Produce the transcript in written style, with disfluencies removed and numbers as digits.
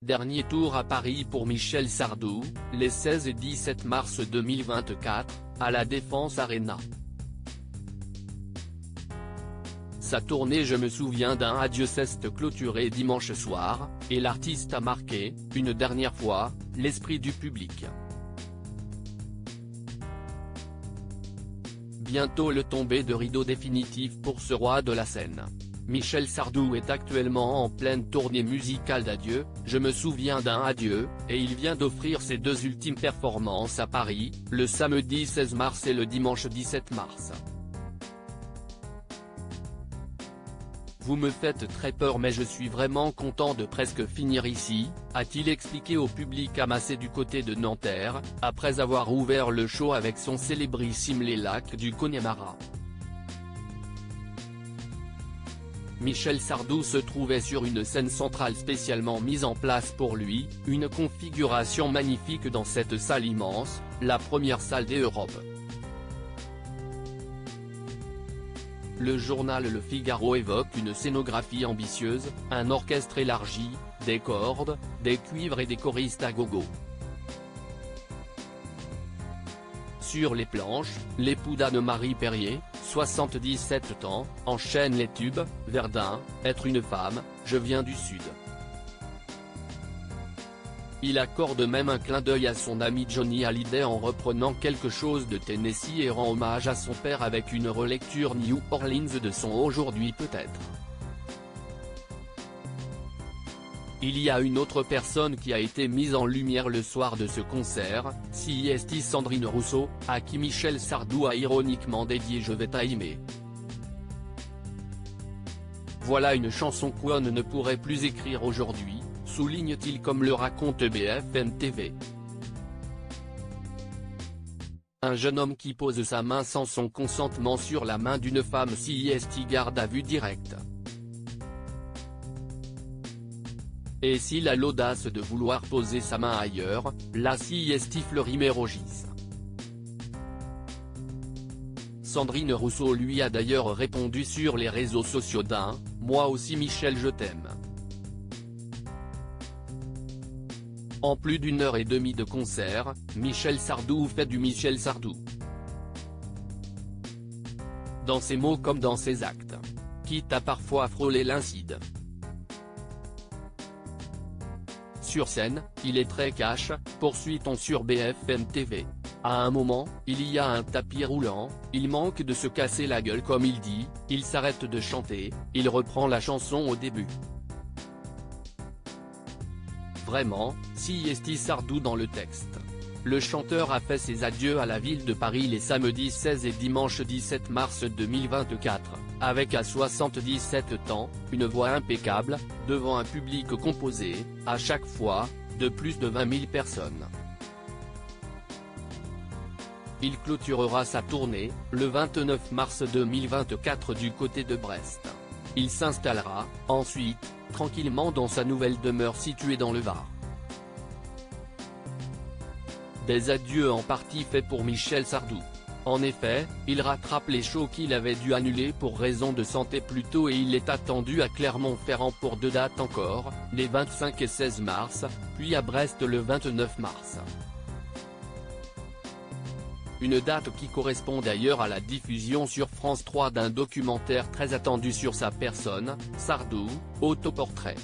Dernier tour à Paris pour Michel Sardou, les 16 et 17 mars 2024, à la Défense Arena. Sa tournée Je me souviens d'un adieu s'est clôturée dimanche soir, et l'artiste a marqué, une dernière fois, l'esprit du public. Bientôt le tombé de rideau définitif pour ce roi de la scène. Michel Sardou est actuellement en pleine tournée musicale d'adieu, Je me souviens d'un adieu, et il vient d'offrir ses deux ultimes performances à Paris, le samedi 16 mars et le dimanche 17 mars. Vous me faites très peur mais je suis vraiment content de presque finir ici, a-t-il expliqué au public amassé du côté de Nanterre, après avoir ouvert le show avec son célébrissime Les Lacs du Connemara. Michel Sardou se trouvait sur une scène centrale spécialement mise en place pour lui, une configuration magnifique dans cette salle immense, la première salle des Europes. Le journal Le Figaro évoque une scénographie ambitieuse, un orchestre élargi, des cordes, des cuivres et des choristes à gogo. Sur les planches, l'époux d'Anne-Marie Perrier, 77 ans, enchaîne les tubes, Verdun, Être une femme, Je viens du Sud. Il accorde même un clin d'œil à son ami Johnny Hallyday en reprenant quelque chose de Tennessee et rend hommage à son père avec une relecture New Orleans de son Aujourd'hui peut-être. Il y a une autre personne qui a été mise en lumière le soir de ce concert, c'est Sandrine Rousseau, à qui Michel Sardou a ironiquement dédié Je vais t'aimer. Voilà une chanson qu'on ne pourrait plus écrire aujourd'hui, souligne-t-il comme le raconte BFM TV. Un jeune homme qui pose sa main sans son consentement sur la main d'une femme c'est garde à vue directe. Et s'il a l'audace de vouloir poser sa main ailleurs, là c'est fleurit mais rougisse. Sandrine Rousseau lui a d'ailleurs répondu sur les réseaux sociaux d'un « Moi aussi Michel je t'aime ». En plus d'1h30 de concert, Michel Sardou fait du Michel Sardou. Dans ses mots comme dans ses actes. Quitte à parfois frôler l'incide. Sur scène, il est très cash, poursuit-on sur BFM TV. À un moment, il y a un tapis roulant, il manque de se casser la gueule comme il dit, il s'arrête de chanter, il reprend la chanson au début. Vraiment, c'est Sardou dans le texte. Le chanteur a fait ses adieux à la ville de Paris les samedis 16 et dimanche 17 mars 2024, avec à 77 ans, une voix impeccable, devant un public composé, à chaque fois, de plus de 20 000 personnes. Il clôturera sa tournée, le 29 mars 2024 du côté de Brest. Il s'installera, ensuite, tranquillement dans sa nouvelle demeure située dans le Var. Des adieux en partie faits pour Michel Sardou. En effet, il rattrape les shows qu'il avait dû annuler pour raison de santé plus tôt et il est attendu à Clermont-Ferrand pour 2 dates encore, les 25 et 16 mars, puis à Brest le 29 mars. Une date qui correspond d'ailleurs à la diffusion sur France 3 d'un documentaire très attendu sur sa personne, Sardou, autoportrait.